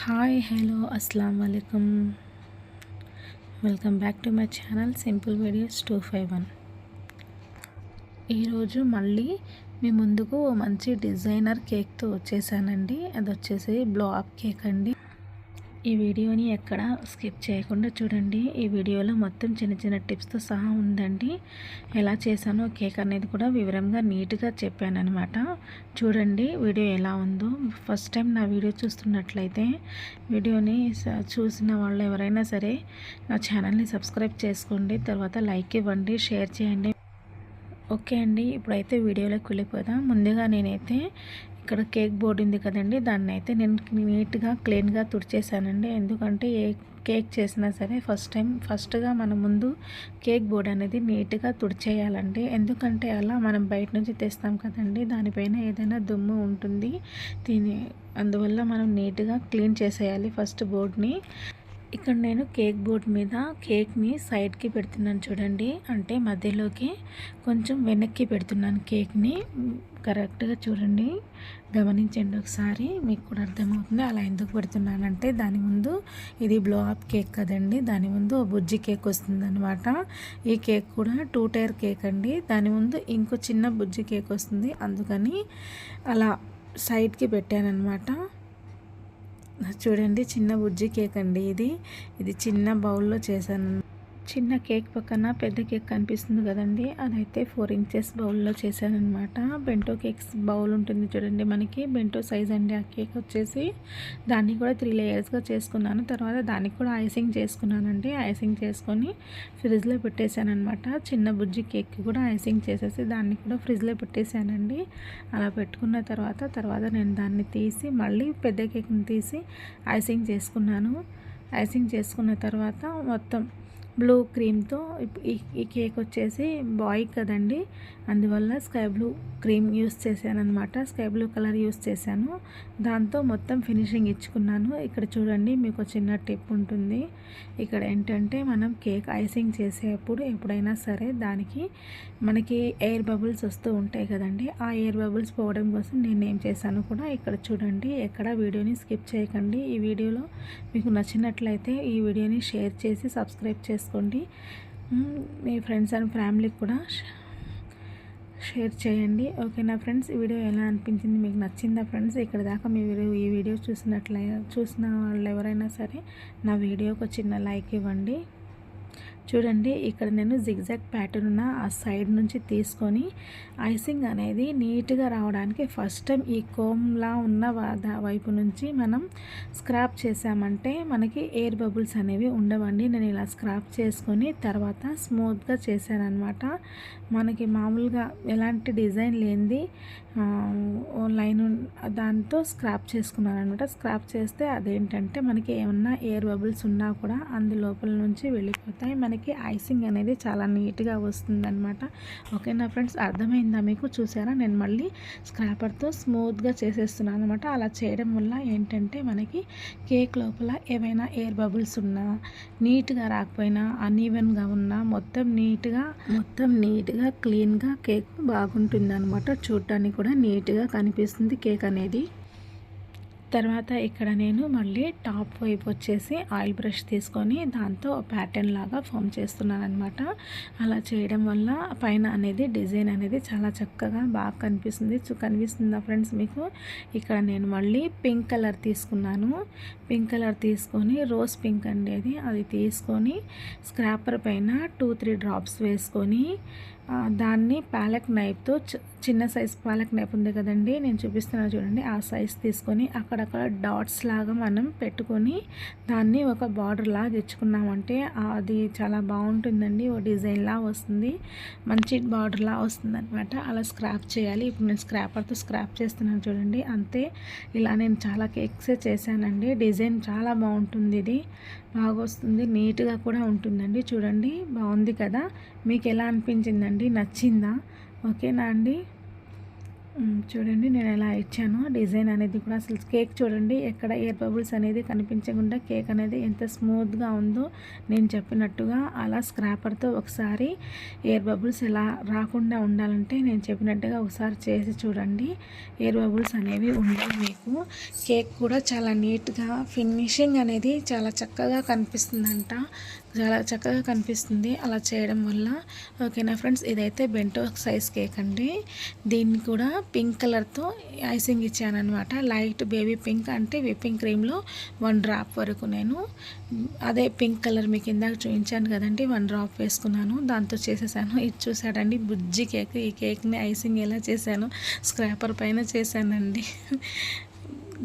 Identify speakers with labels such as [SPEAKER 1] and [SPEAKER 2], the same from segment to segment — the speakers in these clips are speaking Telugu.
[SPEAKER 1] హాయ్ హలో అస్సలం వాలేకుమ్. Welcome back to my channel simple videos 251. ఈరోజు మళ్ళీ మీ ముందుకు ఓ మంచి డిజైనర్ కేక్తో వచ్చేసానండి. అది వచ్చేసి బ్లో అప్ కేక్ అండి. ఈ వీడియోని ఎక్కడ స్కిప్ చేయకుండా చూడండి. ఈ వీడియోలో మొత్తం చిన్న చిన్న టిప్స్తో సహా ఉందండి. ఎలా చేశానో కేక్ అనేది కూడా వివరంగా నీట్గా చెప్పాను అనమాట. చూడండి వీడియో ఎలా ఉందో. ఫస్ట్ టైం నా వీడియో చూస్తున్నట్లయితే వీడియోని చూసిన వాళ్ళు ఎవరైనా సరే నా ఛానల్ని సబ్స్క్రైబ్ చేసుకోండి. తర్వాత లైక్ ఇవ్వండి, షేర్ చేయండి. ఓకే అండి, ఇప్పుడైతే వీడియోలోకి వెళ్ళిపోదాం. ముందుగా నేనైతే ఇక్కడ కేక్ బోర్డు ఉంది కదండి, దాన్ని అయితే నేను నీట్గా క్లీన్గా తుడిచేసానండి. ఎందుకంటే ఏ కేక్ చేసినా సరే ఫస్ట్గా మనం ముందు కేక్ బోర్డ్ అనేది నీట్గా తుడిచేయాలండి. ఎందుకంటే అలా మనం బయట నుంచి తెస్తాం కదండి, దానిపైన ఏదైనా దుమ్ము ఉంటుంది. అందువల్ల మనం నీట్గా క్లీన్ చేసేయాలి ఫస్ట్ బోర్డ్ని. ఇక్కడ నేను కేక్ బోర్డ్ మీద కేక్ని సైడ్కి పెడుతున్నాను చూడండి. అంటే మధ్యలోకి కొంచెం వెనక్కి పెడుతున్నాను కేక్ని. కరెక్ట్గా చూడండి, గమనించండి ఒకసారి, మీకు కూడా అర్థమవుతుంది అలా ఎందుకు పెడుతున్నానంటే దాని ముందు ఇది బ్లో అప్ కేక్ కదండి, దాని ముందు బుజ్జి కేక్ వస్తుంది అనమాట. ఈ కేక్ కూడా 2 టైర్ కేక్ అండి, దాని ముందు ఇంకో చిన్న బుజ్జి కేక్ వస్తుంది. అందుకని అలా సైడ్కి పెట్టాను అనమాట. చూడండి చిన్న బుజ్జి కేక్ అండి ఇది చిన్న బౌల్లో చేశాను. చిన్న కేక్ పక్కన పెద్ద కేక్ కనిపిస్తుంది కదండి, అదైతే 4 ఇంచెస్ బౌల్లో చేశానమాట. బెంటో కేక్స్ బౌల్ ఉంటుంది చూడండి, మనకి బెంటో సైజ్ అండి ఆ కేక్ వచ్చేసి. దాన్ని కూడా 3 లేయర్స్గా చేసుకున్నాను. తర్వాత దానికి కూడా ఐసింగ్ చేసుకున్నానండి. ఐసింగ్ చేసుకొని ఫ్రిడ్జ్లో పెట్టేశానమాట. చిన్న బుజ్జి కేక్కి కూడా ఐసింగ్ చేసేసి దాన్ని కూడా ఫ్రిడ్జ్లో పెట్టేశానండి. అలా పెట్టుకున్న తర్వాత నేను దాన్ని తీసి మళ్ళీ పెద్ద కేక్ని తీసి ఐసింగ్ చేసుకున్నాను. ఐసింగ్ చేసుకున్న తర్వాత మొత్తం బ్లూ క్రీమ్తో ఈ కేక్ వచ్చేసి బాయ్ కదండి, అందువల్ల స్కై బ్లూ క్రీమ్ యూస్ చేశాను అనమాట. స్కై బ్లూ కలర్ యూస్ చేశాను. దాంతో మొత్తం ఫినిషింగ్ ఇచ్చుకున్నాను. ఇక్కడ చూడండి మీకు చిన్న టిప్ ఉంటుంది. ఇక్కడ ఏంటంటే మనం కేక్ ఐసింగ్ చేసేటప్పుడు ఎప్పుడైనా సరే దానికి మనకి ఎయిర్ బబుల్స్ వస్తూ ఉంటాయి కదండి, ఆ ఎయిర్ బబుల్స్ పోవడం కోసం నేను ఏం చేశాను కూడా ఇక్కడ చూడండి. ఎక్కడ వీడియోని స్కిప్ చేయకండి. ఈ వీడియోలో మీకు నచ్చినట్లయితే ఈ వీడియోని షేర్ చేసి సబ్స్క్రైబ్ చేసుకోండి. మీ ఫ్రెండ్స్ అండ్ ఫ్యామిలీకి కూడా షేర్ చేయండి. ఓకేనా ఫ్రెండ్స్, ఈ వీడియో ఎలా అనిపించింది, మీకు నచ్చిందా ఫ్రెండ్స్? ఇక్కడ దాకా మీరు ఈ వీడియో చూసిన వాళ్ళు ఎవరైనా సరే నా వీడియోకి ఒక చిన్న లైక్ ఇవ్వండి. చూడండి ఇక్కడ నేను జిగ్జాగ్ ప్యాటర్న్ ఉన్న ఆ సైడ్ నుంచి తీసుకొని ఐసింగ్ అనేది నీట్గా రావడానికి ఫస్ట్ టైం ఈ కోమ్లా ఉన్న వైపు నుంచి మనం స్క్రాప్ చేసామంటే మనకి ఎయిర్ బబుల్స్ అనేవి ఉండవండి. నేను ఇలా స్క్రాప్ చేసుకొని తర్వాత స్మూత్గా చేశానమాట. మనకి మామూలుగా ఎలాంటి డిజైన్ లేనిది లైన్ దాంతో స్క్రాప్ చేసుకున్నాను అనమాట. స్క్రాప్ చేస్తే అదేంటంటే మనకి ఏమన్నా ఎయిర్ బబుల్స్ ఉన్నా కూడా అందులోపల నుంచి వెళ్ళిపోతాయి. మనకి ఐసింగ్ అనేది చాలా నీట్గా వస్తుందన్నమాట. ఓకేనా ఫ్రెండ్స్, అర్థమైందా మీకు? చూసారా, నేను మళ్ళీ స్క్రాపర్తో స్మూత్గా చేసేస్తున్నాను అనమాట. అలా చేయడం వల్ల ఏంటంటే మనకి కేక్ లోపల ఏవైనా ఎయిర్ బబుల్స్ ఉన్నా, నీట్గా రాకపోయినా, అన్ఈవెన్గా ఉన్నా మొత్తం నీట్గా క్లీన్గా కేక్ బాగుంటుంది అనమాట. చూడటానికి కూడా నీట్గా కనిపిస్తుంది కేక్ అనేది. తర్వాత ఇక్కడ నేను మళ్ళీ టాప్ వైపు వచ్చేసి ఆయిల్ బ్రష్ తీసుకొని దాంతో ప్యాటర్న్ లాగా ఫామ్ చేస్తున్నాను అనమాట. అలా చేయడం వల్ల పైన అనేది డిజైన్ అనేది చాలా చక్కగా బాగా కనిపిస్తుందా ఫ్రెండ్స్ మీకు? ఇక్కడ నేను మళ్ళీ పింక్ కలర్ తీసుకున్నాను. పింక్ కలర్ తీసుకొని రోజ్ పింక్ అండి అది తీసుకొని స్క్రాపర్ పైన 2-3 డ్రాప్స్ వేసుకొని దాన్ని ప్యాలెట్ నైఫ్తో చిన్న సైజ్ ప్యాలెట్ నైఫ్ ఉంది కదండి, నేను చూపిస్తున్నాను చూడండి, ఆ సైజ్ తీసుకొని అక్కడక్కడ డాట్స్ లాగా మనం పెట్టుకొని దాన్ని ఒక బార్డర్ లాగా ఇచ్చుకున్నామంటే అది చాలా బాగుంటుందండి. ఓ డిజైన్లా వస్తుంది, మంచి బార్డర్లా వస్తుంది అనమాట. అలా స్క్రాప్ చేయాలి. ఇప్పుడు నేను స్క్రాపర్తో స్క్రాప్ చేస్తున్నాను చూడండి, అంతే. ఇలా నేను చాలా కేక్సే చేశానండి. డిజైన్ చాలా బాగుంటుంది, ఇది బాగా వస్తుంది, నీట్గా కూడా ఉంటుందండి. చూడండి బాగుంది కదా, మీకు ఎలా అనిపించిందండి? నచ్చిందా? ఓకేనా అండి? చూడండి నేను ఎలా ఇచ్చాను డిజైన్ అనేది కూడా. అసలు కేక్ చూడండి ఎక్కడ ఎయిర్ బబుల్స్ అనేది కనిపించకుండా కేక్ అనేది ఎంత స్మూత్గా ఉందో. నేను చెప్పినట్టుగా అలా స్క్రాపర్తో ఒకసారి ఎయిర్ బబుల్స్ ఎలా రాకుండా ఉండాలంటే నేను చెప్పినట్టుగా ఒకసారి చేసి చూడండి. ఎయిర్ బబుల్స్ అనేవి ఉండవు మీకు. కేక్ కూడా చాలా నీట్గా ఫినిషింగ్ అనేది చాలా చక్కగా కనిపిస్తుందంట, చాలా చక్కగా కనిపిస్తుంది అలా చేయడం వల్ల. ఓకేనా ఫ్రెండ్స్, ఇదైతే బెంటో సైజ్ కేక్ అండి. దీన్ని కూడా పింక్ కలర్తో ఐసింగ్ ఇచ్చాను అనమాట. లైట్ బేబీ పింక్ అంటే విప్పింగ్ క్రీమ్లో 1 డ్రాప్ వరకు నేను అదే పింక్ కలర్ మీకు ఇందాక చూపించాను కదండి, 1 డ్రాప్ వేసుకున్నాను, దాంతో చేసేసాను. ఇది చూసాడండి బుజ్జి కేక్. ఈ కేక్ని ఐసింగ్ ఎలా చేశాను, స్క్రాపర్ పైన చేశానండి.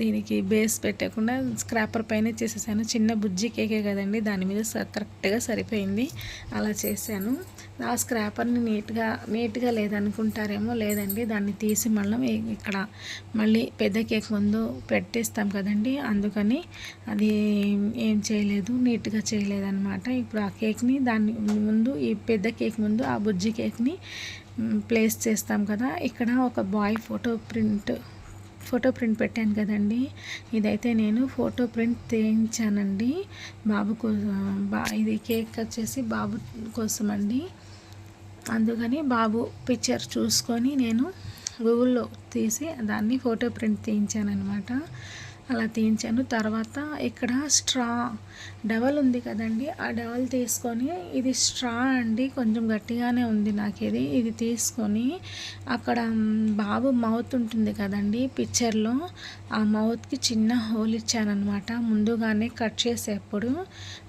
[SPEAKER 1] దీనికి బేస్ పెట్టకుండా స్క్రాపర్ పైన చేసేసాను. చిన్న బుజ్జి కేకే కదండి, దాని మీద కరెక్ట్గా సరిపోయింది, అలా చేశాను. ఆ స్క్రాపర్ని నీట్గా లేదనుకుంటారేమో, లేదండి దాన్ని తీసి ఇక్కడ మళ్ళీ పెద్ద కేక్ ముందు పెట్టేస్తాం కదండి, అందుకని అది ఏం చేయలేదు, నీట్గా చేయలేదన్నమాట. ఇప్పుడు ఆ కేక్ని దాని ముందు, ఈ పెద్ద కేక్ ముందు ఆ బుజ్జి కేక్ని ప్లేస్ చేస్తాం కదా. ఇక్కడ ఒక బాయ్ ఫోటో ప్రింట్ పెట్టాను కదండి, ఇదైతే నేను ఫోటో ప్రింట్ తీయించానండి బాబు కోసం. ఇది కేక్ వచ్చేసి బాబు కోసం అండి, అందుకని బాబు పిక్చర్ చూసుకొని నేను గూగుల్లో తీసి దాన్ని ఫోటో ప్రింట్ తీయించాను అనమాట. అలా తీయించాను. తర్వాత ఇక్కడ స్ట్రా డవల్ ఉంది కదండి, ఆ డవల్ తీసుకొని, ఇది స్ట్రా అండి కొంచెం గట్టిగానే ఉంది నాకు. ఇది తీసుకొని అక్కడ బాబు మౌత్ ఉంటుంది కదండి పిక్చర్లో, ఆ మౌత్కి చిన్న హోల్ ఇచ్చానమాట. ముందుగానే కట్ చేసేప్పుడు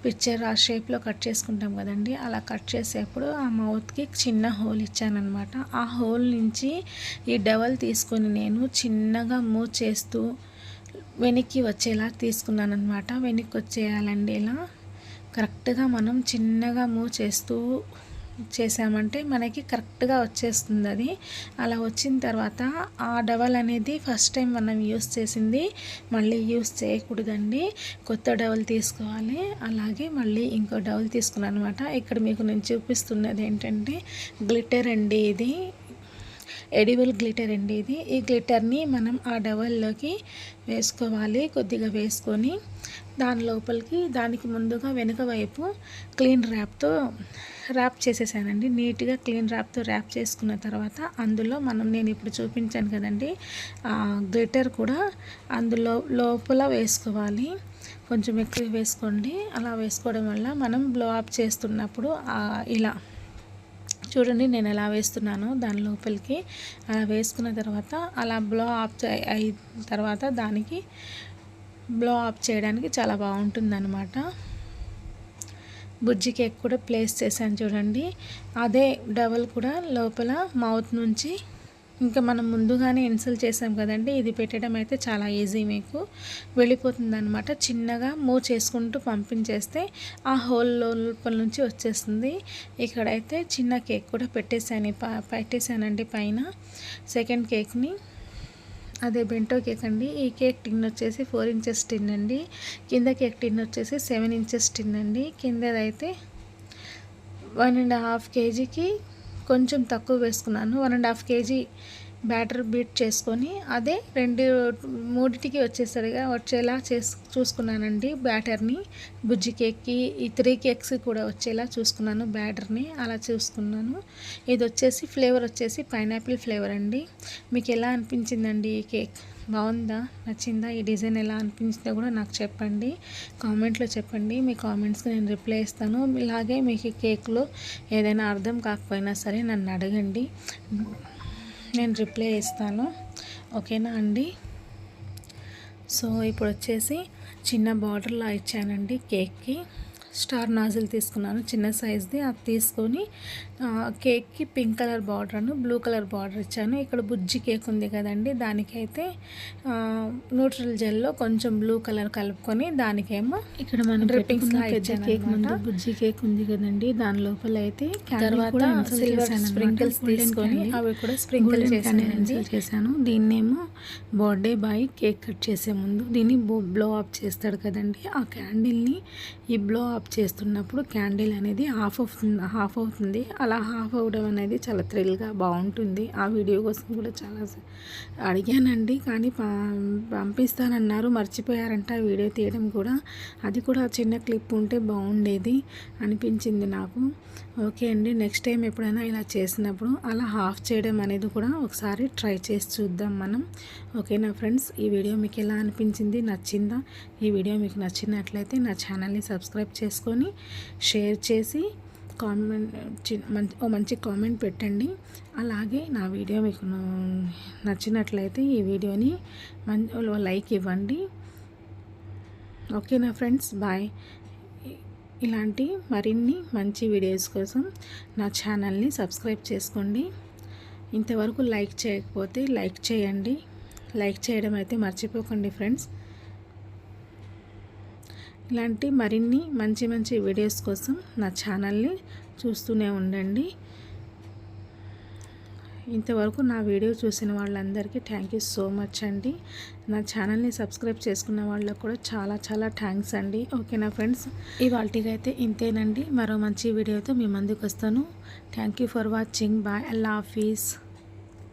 [SPEAKER 1] పిక్చర్ ఆ షేప్లో కట్ చేసుకుంటాం కదండి, అలా కట్ చేసేప్పుడు ఆ మౌత్కి చిన్న హోల్ ఇచ్చానమాట. ఆ హోల్ నుంచి ఈ డవల్ తీసుకొని నేను చిన్నగా మూవ్ చేస్తూ వెనక్కి వచ్చేలా తీసుకున్నాను అనమాట. వెనక్కి వచ్చేయాలండి, ఇలా కరెక్ట్గా మనం చిన్నగా మూవ్ చేసామంటే మనకి కరెక్ట్గా వచ్చేస్తుంది అది. అలా వచ్చిన తర్వాత ఆ డవల్ అనేది ఫస్ట్ టైం మనం యూస్ చేసింది మళ్ళీ యూస్ చేయకూడదండి, కొత్త డవల్ తీసుకోవాలి. అలాగే మళ్ళీ ఇంకో డవల్ తీసుకున్నాను అనమాట. ఇక్కడ మీకు నేను చూపిస్తున్నది ఏంటంటే గ్లిటర్ అండి, ఇది ఎడిబుల్ గ్లిటర్ అండి ఇది. ఈ గ్లిటర్ని మనం ఆ డవల్లోకి వేసుకోవాలి. కొద్దిగా వేసుకొని దాని లోపలికి, దానికి ముందుగా వెనుక వైపు క్లీన్ ర్యాప్ చేసేసానండి. నీట్గా క్లీన్ ర్యాప్తో ర్యాప్ చేసుకున్న తర్వాత అందులో నేను ఇప్పుడు చూపించాను కదండి ఆ గ్లిటర్ కూడా అందులో లోపల వేసుకోవాలి. కొంచెం ఎక్కువ వేసుకోండి. అలా వేసుకోవడం వల్ల మనం బ్లో అప్ చేస్తున్నప్పుడు ఇలా చూడండి నేను ఎలా వేస్తున్నాను దాని లోపలికి. అలా వేసుకున్న తర్వాత అలా బ్లో ఆఫ్ అయిన తర్వాత దానికి బ్లో ఆఫ్ చేయడానికి చాలా బాగుంటుందన్నమాట. బుజ్జి కేక్ కూడా ప్లేస్ చేశాను చూడండి. అదే డబల్ కూడా లోపల మౌత్ నుంచి ఇంకా మనం ముందుగానే ఇన్సల్ చేసాం కదండి, ఇది పెట్టడం అయితే చాలా ఈజీ, మీకు వెళ్ళిపోతుంది అనమాట. చిన్నగా మూవ్ చేసుకుంటూ పంపించేస్తే ఆ హోల్ లోపల నుంచి వచ్చేస్తుంది. ఇక్కడైతే చిన్న కేక్ కూడా పెట్టేశానండి పైన. సెకండ్ కేక్ని అదే బెంటో కేక్ అండి. ఈ కేక్ టిన్ వచ్చేసి 4 ఇంచెస్ టిన్ అండి. కింద కేక్ టిన్ వచ్చేసి 7 ఇంచెస్ టిన్ అండి. కిందదైతే 1.5 కేజీకి కొంచెం తక్కువ వేసుకున్నాను. 1.5 కేజీ బ్యాటర్ బీట్ చేసుకొని అదే 3టికి వచ్చేలా చూసుకున్నానండి బ్యాటర్ని. బుజ్జి కేక్కి ఈ 3 కేక్స్ కూడా వచ్చేలా చూసుకున్నాను బ్యాటర్ని, అలా చూసుకున్నాను. ఇది వచ్చేసి ఫ్లేవర్ వచ్చేసి పైనాపిల్ ఫ్లేవర్ అండి. మీకు ఎలా అనిపించిందండి ఈ కేక్? బాగుందా, నచ్చిందా? ఈ డిజైన్ ఎలా అనిపించిందో కూడా నాకు చెప్పండి, కామెంట్లో చెప్పండి. మీ కామెంట్స్కి నేను రిప్లై ఇస్తాను. ఇలాగే మీకు ఈ కేక్లో ఏదైనా అర్థం కాకపోయినా సరే నన్ను అడగండి, నేను రిప్లై ఇస్తాను. ఓకేనా అండి? సో ఇప్పుడు వచ్చేసి చిన్న బార్డర్లా ఇచ్చానండి కేక్కి. స్టార్ నాజిల్ తీసుకున్నాను చిన్న సైజ్ది, అది తీసుకొని కేక్కి పింక్ కలర్ బార్డర్ను బ్లూ కలర్ బార్డర్ ఇచ్చాను. ఇక్కడ బుజ్జి కేక్ ఉంది కదండి, దానికైతే న్యూట్రల్ జెల్లో కొంచెం బ్లూ కలర్ కలుపుకొని దానికేమో ఇక్కడ మనం డ్రిప్పింగ్స్లా ఇచ్చాను. కేక్ ముందు బుజ్జి కేక్ ఉంది కదండి, దాని లోపల అయితే తర్వాత సిల్వర్ స్ప్రింకిల్స్ తీసుకొని అవి కూడా స్ప్రింకిల్ చేశాను. దీన్నేమో బర్త్డే బాయ్ కేక్ కట్ చేసే ముందు దీన్ని బ్లో అప్ చేస్తాడు కదండి, ఆ క్యాండిల్ని ఈ బ్లో అప్ అప్ చేస్తున్నప్పుడు క్యాండిల్ అనేది హాఫ్ అవుతుంది. అలా హాఫ్ అవ్వడం అనేది చాలా థ్రిల్గా బాగుంటుంది. ఆ వీడియో కోసం కూడా చాలా అడిగానండి, కానీ పంపిస్తానన్నారు, మర్చిపోయారంట ఆ వీడియో తీయడం కూడా. అది కూడా చిన్న క్లిప్ ఉంటే బాగుండేది అనిపించింది నాకు. ఓకే అండి, నెక్స్ట్ టైం ఎప్పుడైనా ఇలా చేసినప్పుడు అలా హాఫ్ చేయడం అనేది కూడా ఒకసారి ట్రై చేసి చూద్దాం మనం. ఓకేనా ఫ్రెండ్స్, ఈ వీడియో మీకు ఎలా అనిపించింది, నచ్చిందా? ఈ వీడియో మీకు నచ్చినట్లయితే నా ఛానల్ని సబ్స్క్రైబ్ చేసుకొని షేర్ చేసి మంచి కామెంట్ పెట్టండి. అలాగే నా వీడియో మీకు నచ్చినట్లయితే ఈ వీడియోని లైక్ ఇవ్వండి. ఓకేనా ఫ్రెండ్స్, బాయ్. ఇలాంటి మరిన్ని మంచి వీడియోస్ కోసం నా ఛానల్ని సబ్స్క్రైబ్ చేసుకోండి. ఇంతవరకు లైక్ చేయకపోతే లైక్ చేయండి. లైక్ చేయడం అయితే మర్చిపోకండి ఫ్రెండ్స్. ఇలాంటి మరిన్ని మంచి వీడియోస్ కోసం నా ఛానల్ని చూస్తూనే ఉండండి. ఇంతవరకు నా వీడియో చూసిన వాళ్ళందరికీ థ్యాంక్ యూ సో మచ్ అండి. నా ఛానల్ని సబ్స్క్రైబ్ చేసుకున్న వాళ్ళకు కూడా చాలా థ్యాంక్స్ అండి. ఓకేనా ఫ్రెండ్స్, ఇవాళకైతే ఇంతేనండి. మరో మంచి వీడియోతో మీ ముందుకు వస్తాను. Thank you for watching. Bye. అల్లా హాఫీజ్.